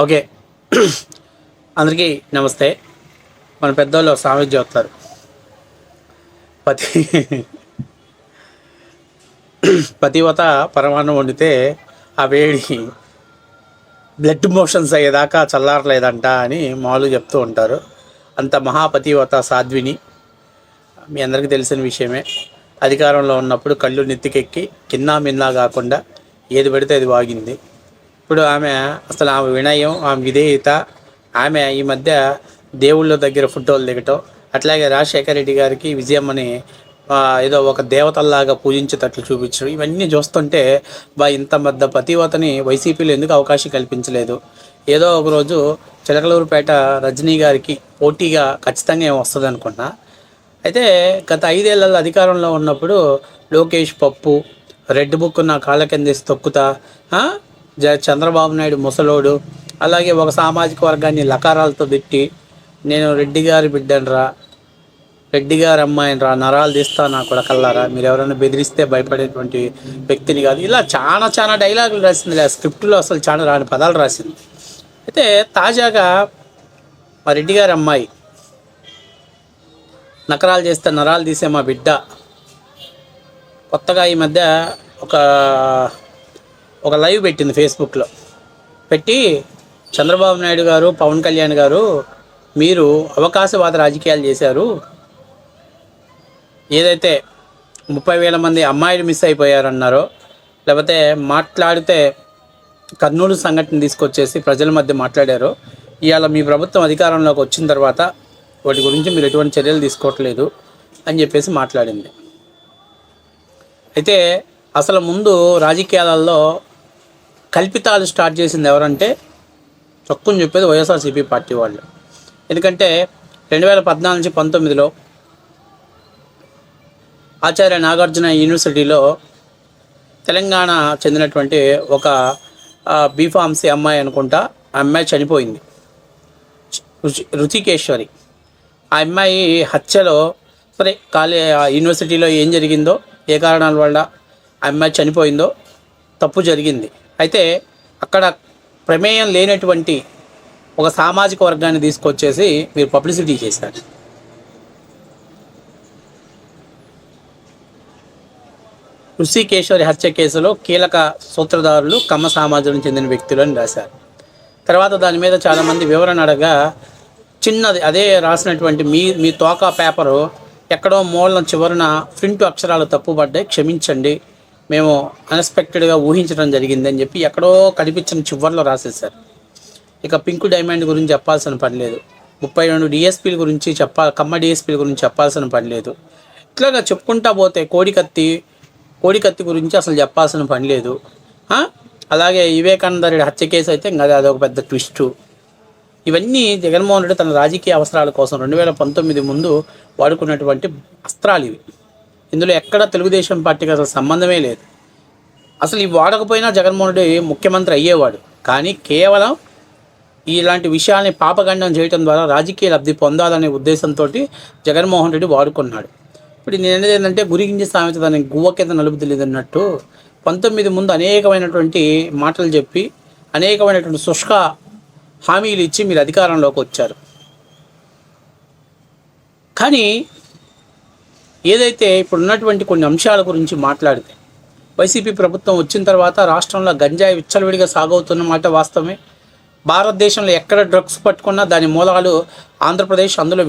Okay. అందరికీ నమస్తే. మన పెద్దోళ్ళు ఒక సామెత చెప్తారు. పతి పతివత పరమాన్నం వండితే ఆ వేడి బ్లడ్ మోషన్స్ అయ్యేదాకా చల్లారలేదంట అని మామూలుగా చెప్తూ ఉంటారు. అంత మహాపతివత సాధ్విని మీ అందరికీ తెలిసిన విషయమే. అధికారంలో ఉన్నప్పుడు కళ్ళు నెత్తికెక్కి కిన్నా మిన్నా కాకుండా ఏది పడితే అది వాగింది. ఇప్పుడు ఆమె వినయం, ఆమె విధేయత, ఆమె ఈ మధ్య దేవుళ్ళ దగ్గర ఫోటోలు దిగటం, అట్లాగే రాజశేఖర రెడ్డి గారికి విజయమ్మని ఏదో ఒక దేవతల్లాగా పూజించేటట్లు చూపించడం, ఇవన్నీ చూస్తుంటే ఇంత పెద్ద పతివతని వైసీపీలో ఎందుకు అవకాశం కల్పించలేదు? ఏదో ఒకరోజు చిలకలూరుపేట రజనీ గారికి పోటీగా ఖచ్చితంగా ఏమి వస్తుంది అనుకున్నా. అయితే గత 5 ఏళ్లలో అధికారంలో ఉన్నప్పుడు లోకేష్ పప్పు, రెడ్ బుక్ నా కాళ్ళ కింద తొక్కుతా, చంద్రబాబు నాయుడు ముసలోడు, అలాగే ఒక సామాజిక వర్గాన్ని లకారాలతో తిట్టి నేను రెడ్డి గారి బిడ్డనరా, రెడ్డి గారి అమ్మాయిని రా, నరాలు తీస్తా నా కొడకల్లారా, మీరు ఎవరైనా బెదిరిస్తే భయపడేటువంటి వ్యక్తిని కాదు, ఇలా చాలా డైలాగులు రాసింది. స్క్రిప్ట్లో అసలు చాలా రాని పదాలు రాసింది. అయితే తాజాగా మా రెడ్డి గారి అమ్మాయి నకరాలు చేస్తే నరాలు తీసే మా బిడ్డ కొత్తగా ఈ మధ్య ఒక లైవ్ పెట్టింది ఫేస్బుక్లో. పెట్టి చంద్రబాబు నాయుడు గారు, పవన్ కళ్యాణ్ గారు, మీరు అవకాశవాద రాజకీయాలు చేశారు, ఏదైతే 30,000 మంది అమ్మాయిలు మిస్ అయిపోయారన్నారో, లేకపోతే మాట్లాడితే కర్నూలు సంఘటన తీసుకొచ్చేసి ప్రజల మధ్య మాట్లాడారో, ఇవాళ మీ ప్రభుత్వం అధికారంలోకి వచ్చిన తర్వాత వాటి గురించి మీరు ఎటువంటి చర్యలు తీసుకోవట్లేదు అని చెప్పేసి మాట్లాడింది. అయితే అసలు ముందు రాజకీయాలలో కల్పితాలు స్టార్ట్ చేసింది ఎవరంటే చొక్కుని చెప్పేది వైఎస్ఆర్సీపీ పార్టీ వాళ్ళు. ఎందుకంటే 2014 నుంచి 19లో ఆచార్య నాగార్జున యూనివర్సిటీలో తెలంగాణ చెందినటువంటి ఒక బీఫార్మసీ అమ్మాయి అనుకుంటా, ఆ అమ్మాయి చనిపోయింది, రుచికేశ్వరి. ఆ అమ్మాయి హత్యలో సరే యూనివర్సిటీలో ఏం జరిగిందో, ఏ కారణాల వల్ల ఆ అమ్మాయి చనిపోయిందో తప్పు జరిగింది. అయితే అక్కడ ప్రమేయం లేనటువంటి ఒక సామాజిక వర్గాన్ని తీసుకొచ్చేసి మీరు పబ్లిసిటీ చేశారు. ఋషికేశ్వరి హత్య కేసులో కీలక సూత్రధారులు కమ్మ సమాజం చెందిన వ్యక్తులు అని రాశారు. తర్వాత దాని మీద చాలామంది వివరణ అడగా చిన్నది అదే రాసినటువంటి మీ తోకా పేపరు ఎక్కడో మూలన చివరన ప్రింట్ అక్షరాలు తప్పుపడ్డాయి, క్షమించండి, మేము అన్ఎక్స్పెక్టెడ్గా ఊహించడం జరిగింది అని చెప్పి ఎక్కడో కనిపించిన చివర్లో రాసేశారు. ఇక పింక్ డైమండ్ గురించి చెప్పాల్సిన పని లేదు, 32 డిఎస్పీల గురించి కమ్మ డిఎస్పీల గురించి చెప్పాల్సిన పని లేదు. ఇట్లాగా చెప్పుకుంటా పోతే కోడికత్తి గురించి అసలు చెప్పాల్సిన పని లేదు. అలాగే వివేకానంద రెడ్డి హత్య కేసు అయితే ఇంకా అదొక పెద్ద ట్విస్టు. ఇవన్నీ జగన్మోహన్ రెడ్డి తన రాజకీయ అవసరాల కోసం 2019 ముందు వాడుకున్నటువంటి అస్త్రాలు ఇవి. ఇందులో ఎక్కడ తెలుగుదేశం పార్టీకి అసలు సంబంధమే లేదు. అసలు ఇవి వాడకపోయినా జగన్మోహన్ రెడ్డి ముఖ్యమంత్రి అయ్యేవాడు. కానీ కేవలం ఇలాంటి విషయాల్ని పాపగండం చేయడం ద్వారా రాజకీయ లబ్ధి పొందాలనే ఉద్దేశంతో జగన్మోహన్ రెడ్డి వాడుకున్నాడు. ఇప్పుడు నేను అనేది ఏంటంటే గురించి సామెత దానికి గువ్వ కింద నలుపు తెలియదు అన్నట్టు 19 ముందు అనేకమైనటువంటి మాటలు చెప్పి అనేకమైనటువంటి శుష్క హామీలు ఇచ్చి మీరు అధికారంలోకి వచ్చారు. కానీ ఏదైతే ఇప్పుడు ఉన్నటువంటి కొన్ని అంశాల గురించి మాట్లాడితే వైసీపీ ప్రభుత్వం వచ్చిన తర్వాత రాష్ట్రంలో గంజాయి విచ్చలవిడిగా సాగవుతున్న మాట వాస్తవమే. భారతదేశంలో ఎక్కడ డ్రగ్స్ పట్టుకున్నా దాని మూలాలు ఆంధ్రప్రదేశ్, అందులో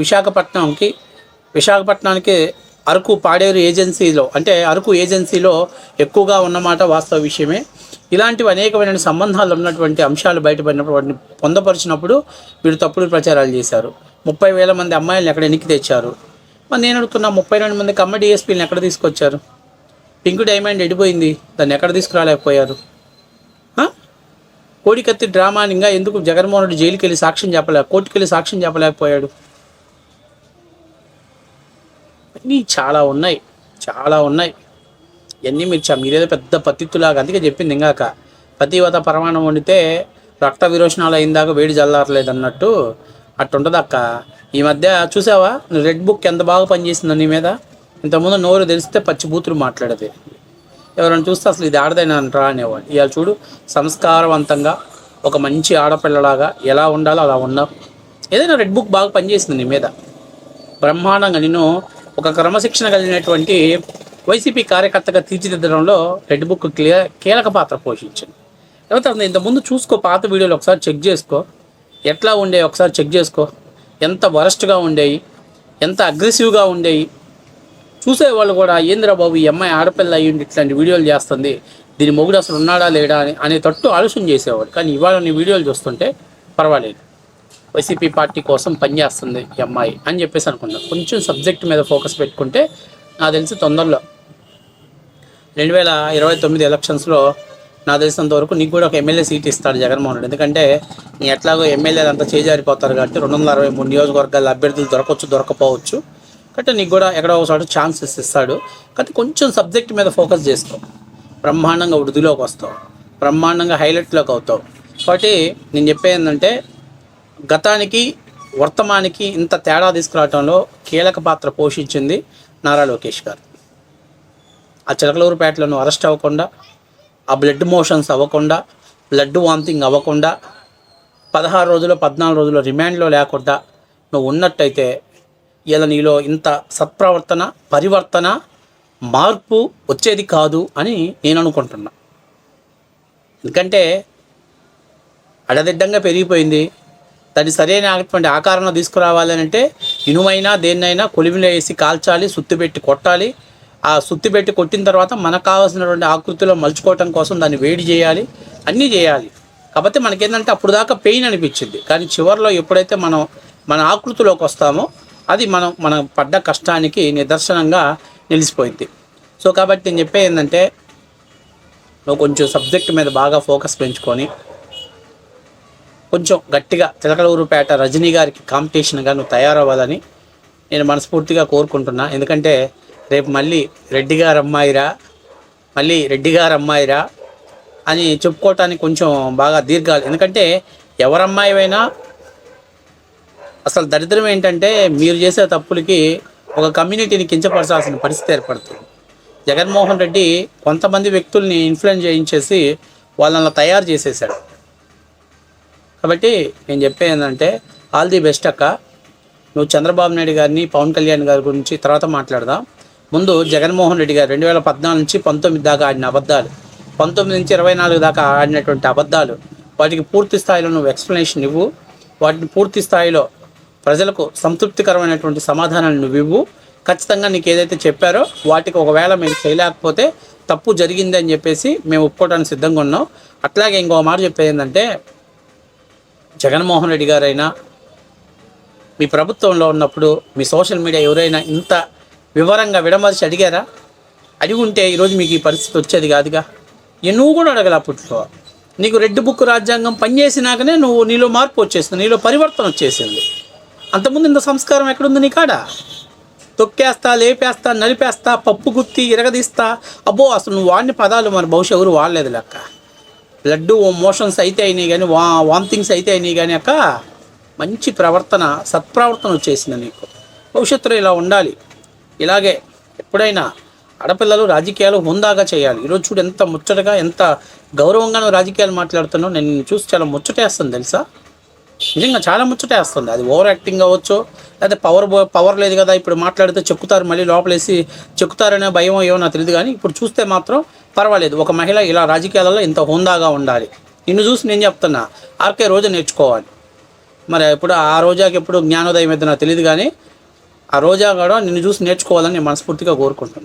విశాఖపట్నానికి అరకు పాడేరు ఏజెన్సీలో, అంటే అరకు ఏజెన్సీలో ఎక్కువగా ఉన్నమాట వాస్తవ విషయమే. ఇలాంటివి అనేకమైన సంబంధాలు ఉన్నటువంటి అంశాలు బయటపడినప్పుడు వాటిని పొందపరిచినప్పుడు వీరు తప్పుడు ప్రచారాలు చేశారు. 30,000 మంది అమ్మాయిలను ఎక్కడ ఎన్నిక తెచ్చారు? మరి నేను అడుగుతున్నా, 32 మంది కమ్మ డిఎస్పీలను ఎక్కడ తీసుకొచ్చారు? పింక్ డైమండ్ ఎడిపోయింది, దాన్ని ఎక్కడ తీసుకురాలేకపోయారు? కోడికత్తి డ్రామాని ఇంకా ఎందుకు జగన్మోహన్ రెడ్డి జైలుకి వెళ్ళి కోర్టుకి వెళ్ళి సాక్ష్యం చెప్పలేకపోయాడు? అన్నీ చాలా ఉన్నాయి. ఇవన్నీ మీరేదో పెద్ద పత్తిత్తులాగా, అందుకే చెప్పింది ఇందాక పతివత పరమాణం వండితే రక్త విరోచనాలు అయిందాక వేడి జల్లారలేదు అన్నట్టు అట్టుంటుంది అక్క. ఈ మధ్య చూసావా రెడ్ బుక్ ఎంత బాగా పనిచేసిందో నీ మీద? ఇంతకుముందు నోరు తెలిస్తే పచ్చి బూతులు మాట్లాడేది, ఎవరైనా చూస్తే అసలు ఇది ఆడదైనా అంటారా అనేవాడు. ఇవాళ చూడు సంస్కారవంతంగా ఒక మంచి ఆడపిల్లలాగా ఎలా ఉండాలో అలా ఉన్నావు. ఏదైనా రెడ్ బుక్ బాగా పనిచేసింది నీ మీద, బ్రహ్మాండంగా నిన్ను ఒక క్రమశిక్షణ కలిగినటువంటి వైసీపీ కార్యకర్తగా తీర్చిదిద్దడంలో రెడ్ బుక్ కీలక పాత్ర పోషించింది. తర్వాత ఇంతకుముందు చూసుకో, పాత వీడియోలు ఒకసారి చెక్ చేసుకో, ఎట్లా ఉండేవి ఒకసారి చెక్ చేసుకో, ఎంత వరస్ట్గా ఉండేవి, ఎంత అగ్రెసివ్గా ఉండేవి. చూసేవాళ్ళు కూడా ఏందిరా బాబు ఈ అమ్మాయి ఆడపిల్ల అయ్యింది ఇట్లాంటి వీడియోలు చేస్తుంది, దీని మొగుడు అసలు ఉన్నాడా లేడా అనే తట్టు ఆలోచన చేసేవాడు. కానీ ఇవాళ నీ వీడియోలు చూస్తుంటే పర్వాలేదు, వైసీపీ పార్టీ కోసం పనిచేస్తుంది ఈ అమ్మాయి అని చెప్పేసి అనుకున్నాను. కొంచెం సబ్జెక్ట్ మీద ఫోకస్ పెట్టుకుంటే నాకు తెలిసి తొందరలో 2029 ఎలక్షన్స్లో నాకు తెలిసినంత వరకు నీకు కూడా ఒక ఎమ్మెల్యే సీట్ ఇస్తాడు జగన్మోహన్ రెడ్డి. ఎందుకంటే నీ ఎట్లాగో ఎమ్మెల్యేలు అంతా చేజారిపోతారు కాబట్టి 263 నియోజకవర్గాల అభ్యర్థులు దొరకపోవచ్చు కాబట్టి నీకు కూడా ఎక్కడో ఒకసారి ఛాన్సెస్ ఇస్తాడు. కాబట్టి కొంచెం సబ్జెక్ట్ మీద ఫోకస్ చేసుకో, బ్రహ్మాండంగా వృద్ధిలోకి వస్తావు, బ్రహ్మాండంగా హైలైట్లోకి అవుతావు. కాబట్టి నేను చెప్పేది ఏంటంటే గతానికి వర్తమానికి ఇంత తేడా తీసుకురావడంలో కీలక పాత్ర పోషించింది నారా లోకేష్ గారు. ఆ చిలకలూరుపేటలో నువ్వు అరెస్ట్ అవ్వకుండా, ఆ బ్లడ్ మోషన్స్ అవ్వకుండా, బ్లడ్ వామిటింగ్ అవ్వకుండా, 16 రోజులు 14 రోజులు రిమాండ్లో లేకుండా నువ్వు ఉన్నట్టయితే ఇలా నీలో ఇంత సత్ప్రవర్తన, పరివర్తన, మార్పు వచ్చేది కాదు అని నేను అనుకుంటున్నా. ఎందుకంటే అడదిడ్డంగా పెరిగిపోయింది. దాన్ని సరైనటువంటి ఆకారంలో తీసుకురావాలని అంటే ఇనుమైనా దేన్నైనా కొలిమిలో వేసి కాల్చాలి, సుత్తి పెట్టి కొట్టాలి. ఆ సుత్తి పెట్టి కొట్టిన తర్వాత మనకు కావాల్సినటువంటి ఆకృతిలో మలుచుకోవటం కోసం దాన్ని వేడి చేయాలి, అన్నీ చేయాలి. కాకపోతే మనకేంటంటే అప్పుడు దాకా పెయిన్ అనిపించింది, కానీ చివరిలో ఎప్పుడైతే మనం మన ఆకృతిలోకి వస్తామో అది మనం పడ్డ కష్టానికి నిదర్శనంగా నిలిచిపోయింది. సో కాబట్టి నేను చెప్పేది ఏంటంటే నువ్వు కొంచెం సబ్జెక్ట్ మీద బాగా ఫోకస్ పెంచుకొని కొంచెం గట్టిగా చిలకలూరుపేట రజనీ గారికి కాంపిటీషన్గా నువ్వు తయారవ్వాలని నేను మనస్ఫూర్తిగా కోరుకుంటున్నా. ఎందుకంటే రేపు మళ్ళీ రెడ్డి గారు అమ్మాయిరా అని చెప్పుకోవటానికి కొంచెం బాగా దీర్ఘాలు. ఎందుకంటే ఎవరమ్మాయివైనా అసలు దరిద్రం ఏంటంటే మీరు చేసే తప్పులకి ఒక కమ్యూనిటీని కించపరచాల్సిన పరిస్థితి ఏర్పడుతుంది. జగన్మోహన్ రెడ్డి కొంతమంది వ్యక్తుల్ని ఇన్ఫ్లుయెన్స్ చేయించేసి వాళ్ళని తయారు చేసేసాడు. కాబట్టి నేను చెప్పేది ఏంటంటే ఆల్ ది బెస్ట్ అక్క. నువ్వు చంద్రబాబు నాయుడు గారిని, పవన్ కళ్యాణ్ గారి గురించి తర్వాత మాట్లాడదాం. ముందు జగన్మోహన్ రెడ్డి గారు 2014 నుంచి 19 దాకా ఆడిన అబద్ధాలు, 19 నుంచి 24 దాకా ఆడినటువంటి అబద్ధాలు, వాటికి పూర్తి స్థాయిలో నువ్వు ఎక్స్ప్లెనేషన్ ఇవ్వు. వాటిని పూర్తి స్థాయిలో ప్రజలకు సంతృప్తికరమైనటువంటి సమాధానాన్ని నువ్వు ఇవ్వు. ఖచ్చితంగా నీకు ఏదైతే చెప్పారో వాటికి ఒకవేళ మేము చేయలేకపోతే తప్పు జరిగింది అని చెప్పేసి మేము ఒప్పుకోవడానికి సిద్ధంగా ఉన్నాం. అట్లాగే ఇంకో మాట చెప్పేది ఏంటంటే జగన్మోహన్ రెడ్డి గారైనా మీ ప్రభుత్వంలో ఉన్నప్పుడు మీ సోషల్ మీడియా ఎవరైనా ఇంత వివరంగా విడమర్చి అడిగారా? అడిగి ఉంటే ఈరోజు మీకు ఈ పరిస్థితి వచ్చేది కాదుగా. నువ్వు కూడా అడగల. అప్పట్లో నీకు రెడ్ బుక్ రాజ్యాంగం పనిచేసినాకనే నీలో మార్పు వచ్చేసింది, నీలో పరివర్తన వచ్చేసింది. అంతకుముందు ఇంత సంస్కారం ఎక్కడుంది నీ కాడ? తొక్కేస్తా, లేపేస్తా, నలిపేస్తా, పప్పు గుత్తి, ఇరగదీస్తా, అబ్బో అసలు నువ్వు వాడిన పదాలు మరి బహుశా ఎవరు వాడలేదు లెక్క. బ్లడ్ మోషన్స్ అయితే అయినాయి కానీ వామిటింగ్స్ అయితే అయినాయి కానీ అక్క మంచి ప్రవర్తన, సత్ప్రవర్తన వచ్చేసింది నీకు. భవిష్యత్తులో ఇలా ఉండాలి. ఇలాగే ఎప్పుడైనా ఆడపిల్లలు రాజకీయాలు హుందాగా చేయాలి. ఈరోజు చూడు ఎంత ముచ్చటగా, ఎంత గౌరవంగా నువ్వు రాజకీయాలు మాట్లాడుతున్నావు. నేను చూసి చాలా ముచ్చటేస్తుంది తెలుసా, నిజంగా చాలా ముచ్చటేస్తుంది. అది ఓవర్ యాక్టింగ్ అవ్వచ్చు, లేకపోతే పవర్ లేదు కదా ఇప్పుడు మాట్లాడితే చెక్కుతారు, మళ్ళీ లోపలేసి చెక్కుతారనే భయం ఏమో నాకు తెలియదు. కానీ ఇప్పుడు చూస్తే మాత్రం పర్వాలేదు. ఒక మహిళ ఇలా రాజకీయాలలో ఇంత హుందాగా ఉండాలి. నిన్ను చూసి నేను చెప్తున్నా, ఆర్కే రోజా నేర్చుకోవాలి. మరి ఇప్పుడు ఆ రోజాకి ఎప్పుడు జ్ఞానోదయం అయితే నాకు తెలియదు, కానీ ఆ రోజా కూడా నిన్ను చూసి నేర్చుకోవాలని నేను మనస్ఫూర్తిగా కోరుకుంటున్నాను.